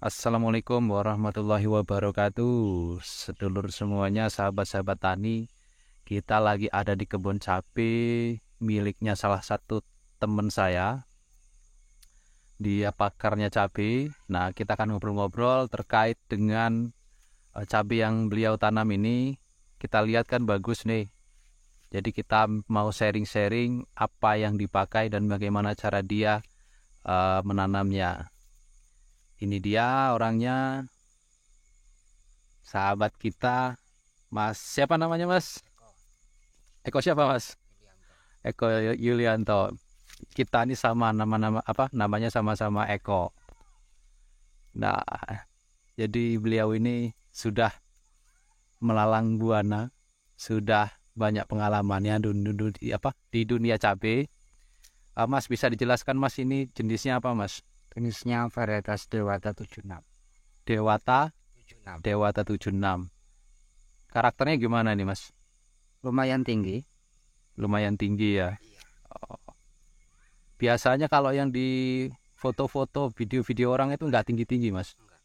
Assalamualaikum warahmatullahi wabarakatuh. Sedulur semuanya, sahabat-sahabat tani, kita lagi ada di kebun cabai miliknya salah satu teman saya. Dia pakarnya cabai. Nah, kita akan ngobrol-ngobrol terkait dengan cabai yang beliau tanam ini. Kita lihat kan bagus nih. Jadi kita mau sharing-sharing apa yang dipakai dan bagaimana cara dia menanamnya. Ini dia orangnya, sahabat kita, Mas. Siapa namanya, Mas? Eko siapa, Mas? Eko Yulianto. Kita ini sama nama-nama apa? Namanya sama-sama Eko. Nah, jadi beliau ini sudah melalang buana, sudah banyak pengalamannya di dunia cabai. Mas bisa dijelaskan, Mas, ini jenisnya apa, Mas? Jenisnya varietas Dewata 76. Dewata 76. Dewata 76. Karakternya gimana nih, Mas? Lumayan tinggi. Lumayan tinggi ya. Iya. Oh. Biasanya kalau yang di foto-foto, video-video orang itu nggak tinggi-tinggi, Mas. Enggak.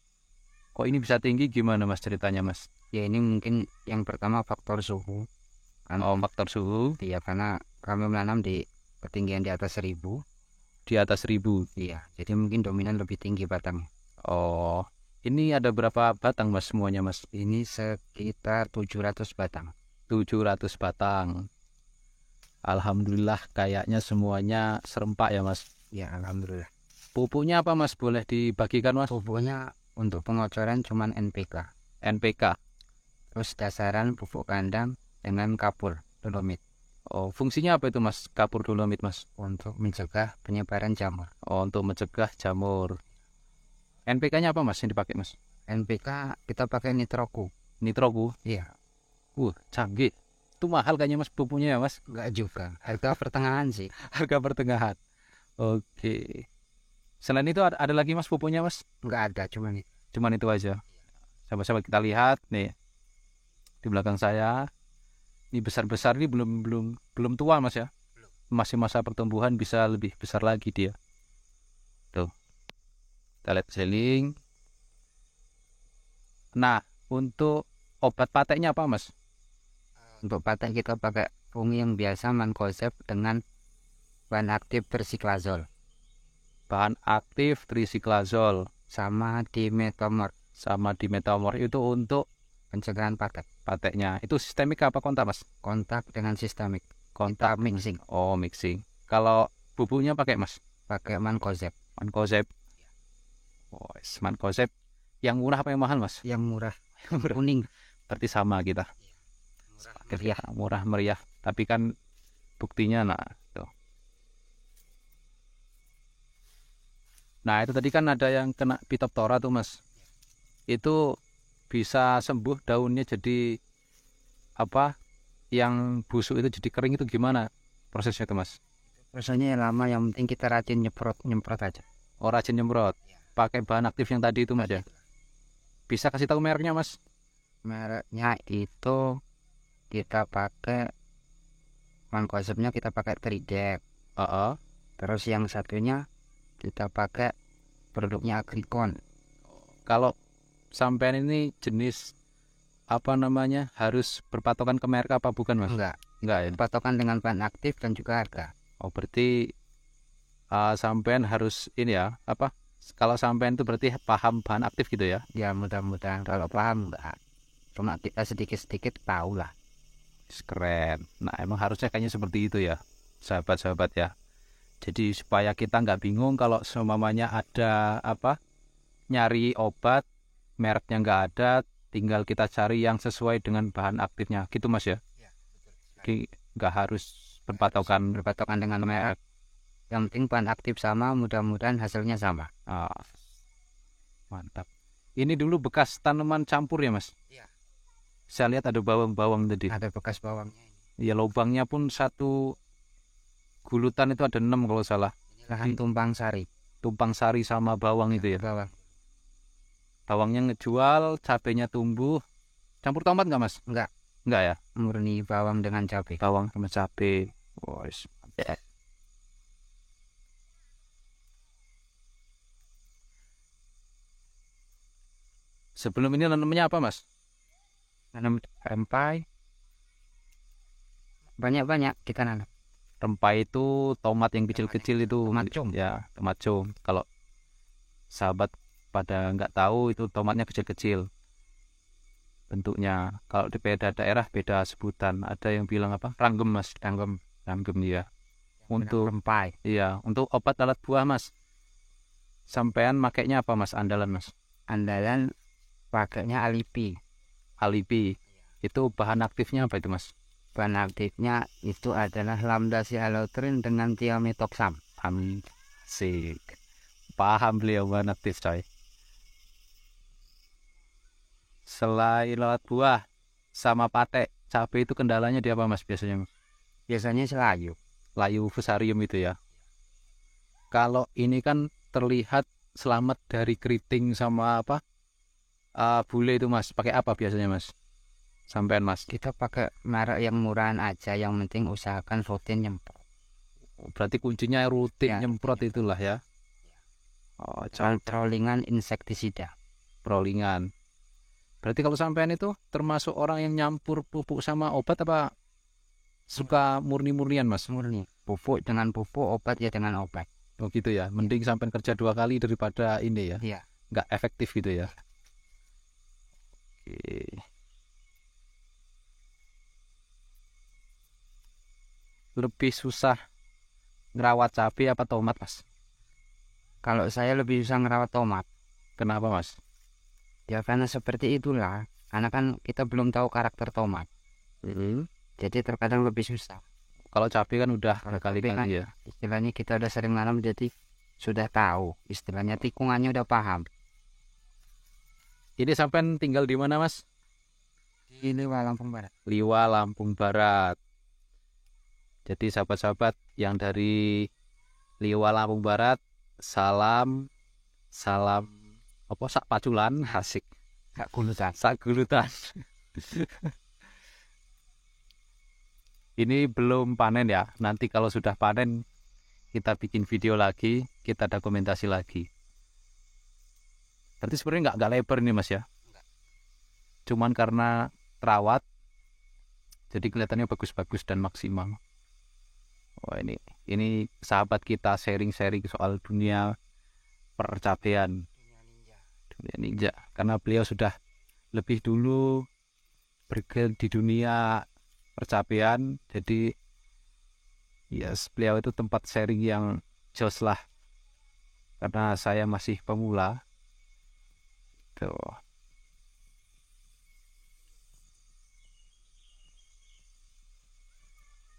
Kok ini bisa tinggi, gimana, Mas, ceritanya, Mas? Ya ini mungkin yang pertama faktor suhu. Oh, faktor suhu Iya, karena kami menanam di ketinggian di atas 1000. di atas 1000. Iya, jadi mungkin dominan lebih tinggi batangnya. Oh, ini ada berapa batang, Mas, semuanya, Mas? Ini sekitar 700 batang. 700 batang. Alhamdulillah kayaknya semuanya serempak ya, Mas. Ya, alhamdulillah. Pupuknya apa, Mas? Boleh dibagikan, Mas? Pupuknya untuk pengocoran cuman NPK. NPK. Terus dasaran pupuk kandang dengan kapur dolomit Oh, fungsinya apa itu, Mas? Kapur dolomit, Mas? untuk mencegah penyebaran jamur. Oh, untuk mencegah jamur. NPK-nya apa, Mas, yang dipakai, Mas? NPK kita pakai nitroku. Nitroku. Iya. Canggih. Itu mahal kayaknya, Mas, pupuknya ya, Mas? Enggak juga, harga pertengahan sih. Harga pertengahan. Oke. Selain itu ada lagi, Mas, pupuknya, Mas? Enggak ada, cuman Cuman itu aja. Sahabat-sahabat, kita lihat nih di belakang saya. Ini besar-besar, ini belum tua, Mas, ya. Masih masa pertumbuhan, bisa lebih besar lagi dia. Tuh. Kita lihat seling. Nah, untuk obat pateknya apa, Mas? untuk patek kita pakai fungi yang biasa mancozeb dengan bahan aktif persiklazol Bahan aktif trisiklazol sama dimetomor sama dimetamor itu untuk pencegahan patek. pateknya. Itu sistemik apa kontak, Mas? Kontak dengan sistemik. Kontak. Kita mixing Oh, mixing. Kalau bubuknya pakai, Mas? pakai mancozeb. Mancozeb. Oh, Mancozeb. Yang murah apa yang mahal, Mas? Yang murah, kuning. Berarti sama kita. Meriah. Murah meriah. Tapi kan buktinya, nah, tuh. Nah, itu tadi kan ada yang kena Phytophthora tuh, Mas. Itu bisa sembuh daunnya jadi apa? Yang busuk itu jadi kering, itu gimana prosesnya tuh, Mas? Rasanya lama, yang penting kita rajin nyemprot aja. Oh, rajin nyemprot. Pakai bahan aktif yang tadi itu, Mas, ya. Bisa kasih tahu mereknya, Mas? Mereknya itu kita pakai mancozebnya, kita pakai Tridek. Terus yang satunya kita pakai produknya Agricon. Kalau sampean ini jenis apa namanya, harus berpatokan ke merek apa bukan, Mas? Enggak, Ya. patokan dengan bahan aktif dan juga harga. Oh, berarti sampean harus ini ya, apa? Kalau sampean itu berarti paham bahan aktif gitu ya? Ya mudah-mudahan, kalau paham enggak. Cuma kita sedikit-sedikit tahu lah. Keren. Nah, emang harusnya kayaknya seperti itu ya, sahabat-sahabat ya. Jadi supaya kita nggak bingung kalau semuanya ada apa, nyari obat mereknya nggak ada, tinggal kita cari yang sesuai dengan bahan aktifnya gitu, Mas, ya. Jadi nggak harus Berpatokan dengan merek. Yang penting bahan aktif sama, mudah-mudahan hasilnya sama. Mantap. Ini dulu bekas tanaman campur ya, Mas? Iya. Saya lihat ada bawang-bawang tadi. Ada bekas bawangnya ini. Ya, lubangnya pun satu gulutan itu ada 6 kalau salah. Ini lahan tumpang sari. Tumpang sari sama bawang itu ya. Bawang. Bawangnya ngejual, cabenya tumbuh. Campur tomat nggak, Mas? Enggak, Nggak ya? murni bawang dengan cabai. Bawang sama cabai. Wes. Sebelum ini nanamnya apa Mas? Nanam rempai. Banyak-banyak kita nanam. Rempai itu tomat yang kecil-kecil itu. Tomat cum. Ya, tomat cum. Kalau sahabat pada nggak tahu, itu tomatnya kecil-kecil bentuknya. Kalau di beda daerah beda sebutan. Ada yang bilang apa? Ranggem Mas. Ranggem. Ranggem ya. Untuk rempai. Iya, untuk obat alat buah Mas. Sampean makainya apa Mas andalan Mas? Andalan pakainya alipi. Alipi. Itu bahan aktifnya apa itu Mas? Bahan aktifnya itu adalah lambda sialoterin dengan thiamethoxam. Asik. Paham beliau bahan aktif coy. Selain alat buah sama pate, cabai itu kendalanya di apa Mas biasanya? Biasanya selayu. Layu fusarium itu ya. Kalau ini kan terlihat selamat dari keriting sama apa? Bule itu Mas. Pakai apa biasanya Mas? Sampean Mas. Kita pakai merek yang murahan aja, yang penting usahakan rutin nyemprot. Berarti kuncinya rutin Ya, nyemprot itulah ya. Oh, Trollingan insektisida. Perolingan. Berarti kalau sampean itu termasuk orang yang nyampur pupuk sama obat apa suka murni-murnian Mas? Murni. Pupuk dengan pupuk, obat ya dengan obat. Oh gitu ya. Mending sampean kerja 2 kali daripada ini ya. Iya. Nggak efektif gitu ya. Oke. Lebih susah ngerawat cabai apa tomat Mas? Kalau saya lebih susah ngerawat tomat. Kenapa Mas? Ya karena seperti itulah. Karena kan kita belum tahu karakter tomat. Jadi terkadang lebih susah. Kalau cabai kan udah Kalau kali-kali cabai kan, ya. istilahnya kita udah sering nanam, jadi sudah tahu. Istilahnya tikungannya udah paham. Ini sampean tinggal di mana Mas? Di Liwa, Lampung Barat. Liwa, Lampung Barat. Jadi sahabat-sahabat yang dari Liwa, Lampung Barat, salam apa sak paculan asik. Gak gulutan. Sak gulutan. Ini belum panen ya. Nanti kalau sudah panen kita bikin video lagi, kita dokumentasi lagi. Berarti sebenarnya nggak lebar ini Mas ya. Cuman karena terawat, jadi kelihatannya bagus-bagus dan maksimal. Wah ini sahabat kita sharing-sharing soal dunia percapaian, dunia ninja. Karena beliau sudah lebih dulu bergelut di dunia percapaian, jadi yes, beliau itu tempat sharing yang jos lah. Karena saya masih pemula. Tuh.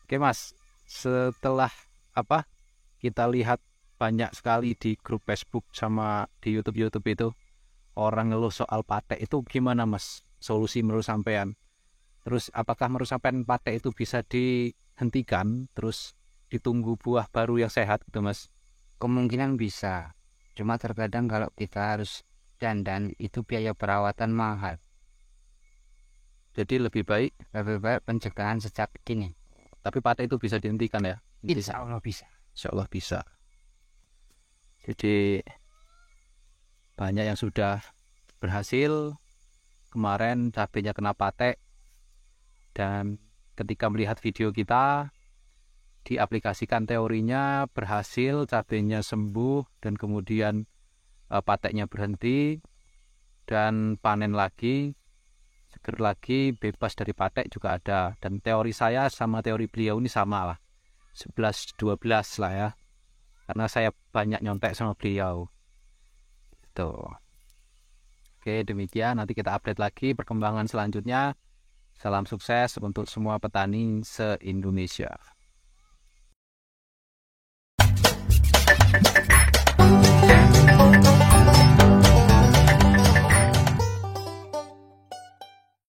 Oke Mas, setelah apa kita lihat banyak sekali di grup Facebook sama di YouTube itu orang ngeluh soal patek, itu gimana Mas solusi menurut sampean? Terus apakah menurut sampean patek itu bisa dihentikan terus ditunggu buah baru yang sehat gitu Mas? Kemungkinan bisa. Cuma terkadang kalau kita harus dandan itu biaya perawatan mahal. Jadi lebih baik Pencegahan sejak dini. tapi patek itu bisa dihentikan ya? Insya Allah bisa. Insya Allah bisa. Jadi banyak yang sudah berhasil. Kemarin cabenya kena patek, dan ketika melihat video kita diaplikasikan teorinya, berhasil, cabenya sembuh, dan kemudian pateknya berhenti dan panen lagi, seger lagi, bebas dari patek juga ada. Dan teori saya sama teori beliau ini sama lah, 11-12 lah ya, karena saya banyak nyontek sama beliau. Tuh. Oke, demikian. Nanti kita update lagi perkembangan selanjutnya. Salam sukses untuk semua petani se-Indonesia.